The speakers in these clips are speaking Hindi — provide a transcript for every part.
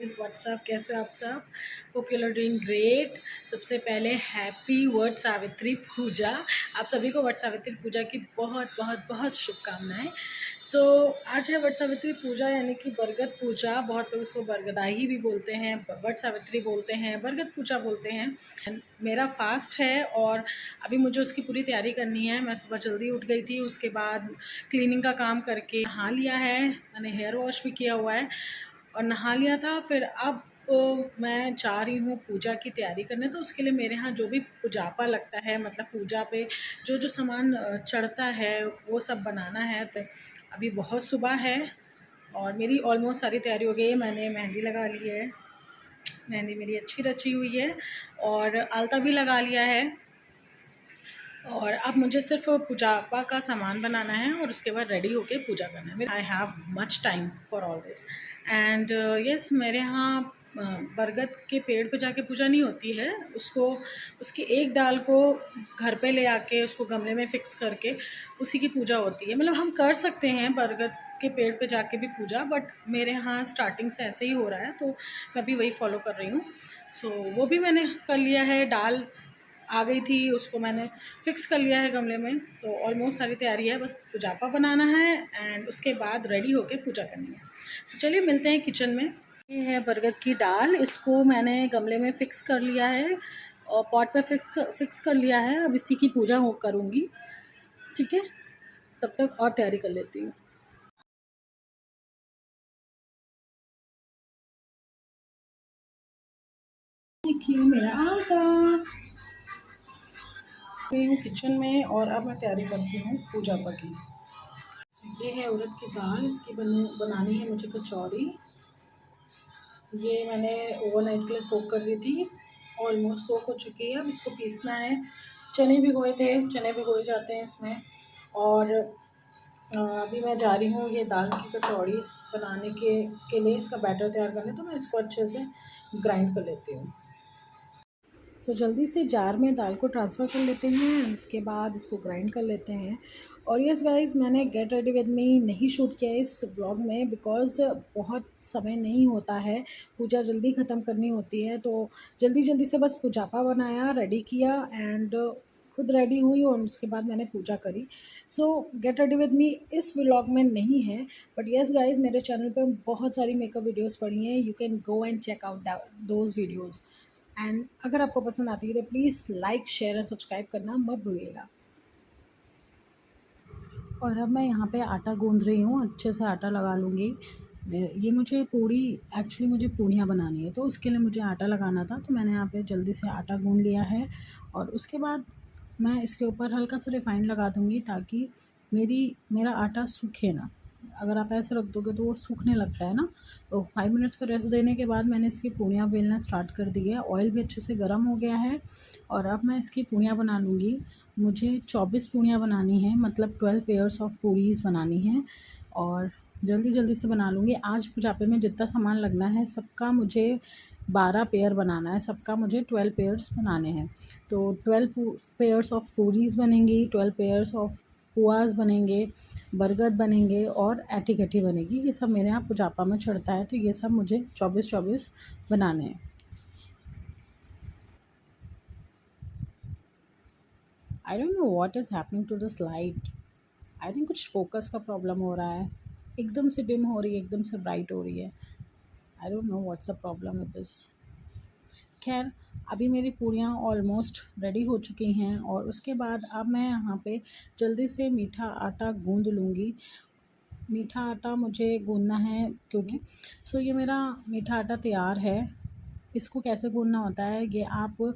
व्हाट्सअप, कैसे हो आप सब? Hope you are doing great. सबसे पहले हैप्पी वट सावित्री पूजा। आप सभी को वट सावित्री पूजा की बहुत बहुत बहुत शुभकामनाएं। आज है वट सावित्री पूजा यानी कि बरगद पूजा। बहुत लोग उसको बरगदाई भी बोलते हैं, वट सावित्री बोलते हैं, बरगद पूजा बोलते हैं। मेरा फास्ट है और अभी मुझे उसकी पूरी तैयारी करनी है। मैं सुबह जल्दी उठ गई थी, उसके बाद क्लीनिंग का काम करके नहा लिया है, मैंने हेयर वॉश भी किया हुआ है और नहा लिया था। फिर अब मैं जा रही हूँ पूजा की तैयारी करने। तो उसके लिए मेरे यहाँ जो भी पूजापा लगता है, मतलब पूजा पे जो जो सामान चढ़ता है वो सब बनाना है। तो अभी बहुत सुबह है और मेरी ऑलमोस्ट सारी तैयारी हो गई है। मैंने मेहंदी लगा ली है, मेहंदी मेरी अच्छी रची हुई है और आलता भी लगा लिया है। और अब मुझे सिर्फ पूजापा का सामान बनाना है और उसके बाद रेडी होके पूजा करना है। I have much time for all this and yes, मेरे यहाँ बरगद के पेड़ पे जाके पूजा नहीं होती है। उसको उसकी एक डाल को घर पे ले आके उसको गमले में फ़िक्स करके उसी की पूजा होती है। मतलब हम कर सकते हैं बरगद के पेड़ पे जाके भी पूजा, बट मेरे यहाँ स्टार्टिंग से ऐसे ही हो रहा है तो मैं भी वही फॉलो कर रही हूँ। वो भी मैंने कर लिया है। डाल आ गई थी, उसको मैंने फ़िक्स कर लिया है गमले में। तो ऑलमोस्ट सारी तैयारी है, बस पूजापा बनाना है एंड उसके बाद रेडी होके पूजा करनी है। चलिए मिलते हैं किचन में। ये है बरगद की डाल, इसको मैंने गमले में फ़िक्स कर लिया है और पॉट पे फिक्स कर लिया है। अब इसी की पूजा करूँगी, ठीक है? तब तक और तैयारी कर लेती हूँ। देखिए मेरा आटा हूँ किचन में और अब मैं तैयारी करती हूँ पूजा की। ये है उड़द की दाल, इसकी बनानी है मुझे कचौरी। ये मैंने ओवरनाइट के लिए सोक कर दी थी, ऑलमोस्ट सोक हो चुकी है। अब इसको पीसना है। चने भिगोए थे, चने भिगोए जाते हैं इसमें। और अभी मैं जा रही हूँ ये दाल की कचौड़ी बनाने के लिए इसका बैटर तैयार करने। तो मैं इसको अच्छे से ग्राइंड कर लेती हूँ। जल्दी से जार में दाल को ट्रांसफ़र कर लेते हैं, उसके बाद इसको ग्राइंड कर लेते हैं। और यस गाइस, मैंने गेट रेडी विद मी नहीं शूट किया इस ब्लॉग में बिकॉज़ बहुत समय नहीं होता है, पूजा जल्दी ख़त्म करनी होती है। तो जल्दी जल्दी से बस पूजापा बनाया, रेडी किया एंड खुद रेडी हुई और उसके बाद मैंने पूजा करी। गेट रेडी विद मी इस व्लॉग में नहीं है, बट यस गाइस, मेरे चैनल पे बहुत सारी मेकअप वीडियोस पड़ी हैं। You can go and check out those videos and अगर आपको पसंद आती है तो please like, share and subscribe करना मत भूलिएगा। और अब मैं यहाँ पे आटा गूँध रही हूँ, अच्छे से आटा लगा लूँगी। ये मुझे एक्चुअली मुझे पूड़ियाँ बनानी है, तो उसके लिए मुझे आटा लगाना था। तो मैंने यहाँ पे जल्दी से आटा गूँध लिया है और उसके बाद मैं इसके ऊपर हल्का सा रिफाइंड लगा दूँगी ताकि मेरा आटा सूखे ना। अगर आप ऐसे रख दोगे तो वो सूखने लगता है ना। तो 5 मिनट्स का रेस्ट देने के बाद मैंने इसकी पूड़ियाँ बेलना स्टार्ट कर दी है। ऑयल भी अच्छे से गर्म हो गया है और अब मैं इसकी पूड़ियाँ बना लूँगी। मुझे 24 पूड़ियाँ बनानी है, मतलब 12 पेयर्स ऑफ पूड़ीज़ बनानी है और जल्दी जल्दी से बना लूँगी। आज पूजापे में जितना सामान लगना है सबका मुझे 12 पेयर बनाना है, सबका मुझे 12 पेयर्स बनाने हैं। तो 12 पेयर्स ऑफ पूड़ीज़ बनेंगी, 12 पेयर्स ऑफ पुआस बनेंगे, बरगद बनेंगे और ऐठी-गट्ठी बनेगी। ये सब मेरे यहाँ पूजापा में चढ़ता है, तो ये सब मुझे 24-24 बनाने हैं। I don't know what is happening to this light. I think कुछ फोकस का प्रॉब्लम हो रहा है। एकदम से डिम हो रही है, एकदम से ब्राइट हो रही है। आई don't know what's the problem with this. खैर, अभी मेरी पूड़ियाँ ऑलमोस्ट रेडी हो चुकी हैं और उसके बाद अब मैं यहाँ पे जल्दी से मीठा आटा गूँध लूँगी। मीठा आटा मुझे गूँधना है क्योंकि ये मेरा मीठा आटा तैयार है। इसको कैसे गूँधना होता है, ये आप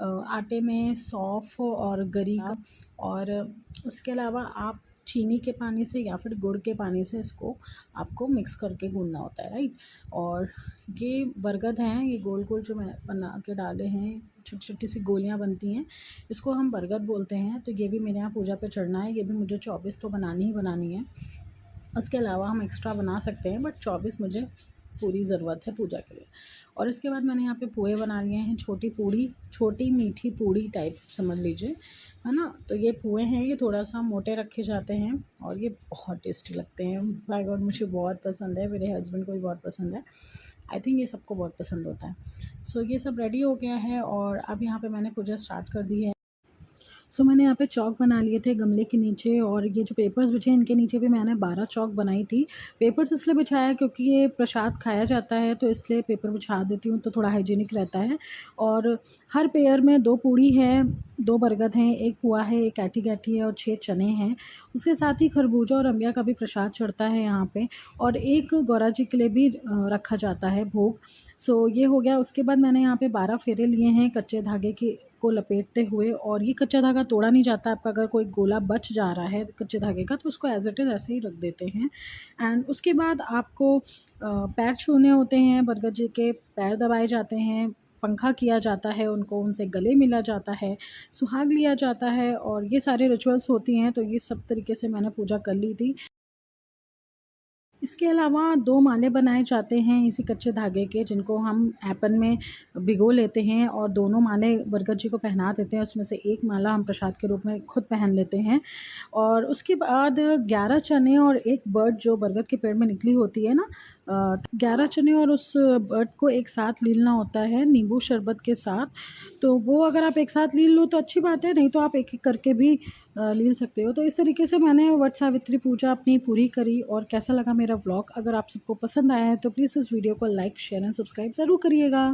आटे में सौंफ और गरी का और उसके अलावा आप चीनी के पानी से या फिर गुड़ के पानी से इसको आपको मिक्स करके गूँधना होता है, राइट। और ये बरगद हैं, ये गोल गोल जो मैं बना के डाले हैं, छोटी छोटी सी गोलियां बनती हैं, इसको हम बरगद बोलते हैं। तो ये भी मेरे यहाँ पूजा पे चढ़ना है। ये भी मुझे 24 तो बनानी ही बनानी है। उसके अलावा हम एक्स्ट्रा बना सकते हैं, बट 24 मुझे पूरी ज़रूरत है पूजा के लिए। और इसके बाद मैंने यहाँ पे पोहे बना लिए हैं, छोटी मीठी पूड़ी टाइप समझ लीजिए, है ना। तो ये पोहे हैं, ये थोड़ा सा मोटे रखे जाते हैं और ये बहुत टेस्टी लगते हैं। बाय गॉड, मुझे बहुत पसंद है, मेरे हस्बैंड को भी बहुत पसंद है। आई थिंक ये सबको बहुत पसंद होता है। सो ये सब रेडी हो गया है और अब यहाँ पे मैंने पूजा स्टार्ट कर दी है। सो मैंने यहाँ पे चौक बना लिए थे गमले के नीचे, और ये जो पेपर्स बिछे हैं इनके नीचे भी मैंने 12 चौक बनाई थी। पेपर्स इसलिए बिछाया क्योंकि ये प्रसाद खाया जाता है, तो इसलिए पेपर बिछा देती हूँ, तो थोड़ा हाइजीनिक रहता है। और हर पेयर में 2 पूड़ी है, 2 बरगद हैं, 1 पुआ है, 1 ऐठी गैठी है और 6 चने हैं। उसके साथ ही खरबूजा और अम्बिया का भी प्रसाद चढ़ता है यहाँ पे, और 1 गौरा जी के लिए भी रखा जाता है भोग। सो ये हो गया। उसके बाद मैंने यहाँ पे 12 फेरे लिए हैं कच्चे धागे के को लपेटते हुए, और ये कच्चा धागा तोड़ा नहीं जाता। आपका अगर कोई गोला बच जा रहा है कच्चे धागे का तो उसको एज इट इज़ ऐसे ही रख देते हैं। एंड उसके बाद आपको पैर छूने होते हैं, बरगद जी के पैर दबाए जाते हैं, पंखा किया जाता है उनको, उनसे गले मिला जाता है, सुहाग लिया जाता है, और ये सारे रिचुअल्स होती हैं। तो ये सब तरीके से मैंने पूजा कर ली थी। इसके अलावा 2 माले बनाए जाते हैं इसी कच्चे धागे के, जिनको हम ऐपन में भिगो लेते हैं और दोनों माले बरगद जी को पहना देते हैं। उसमें से 1 माला हम प्रसाद के रूप में खुद पहन लेते हैं। और उसके बाद 11 चने और 1 बर्ड जो बरगद के पेड़ में निकली होती है ना, 11 चने और उस बर्ड को एक साथ लीलना होता है नींबू शरबत के साथ। तो वो अगर आप एक साथ लील लो तो अच्छी बात है, नहीं तो आप एक-एक करके भी लील सकते हो। तो इस तरीके से मैंने वट सावित्री पूजा अपनी पूरी करी। और कैसा लगा मेरा व्लॉग? अगर आप सबको पसंद आया है तो प्लीज़ इस वीडियो को लाइक, शेयर एंड सब्सक्राइब ज़रूर करिएगा।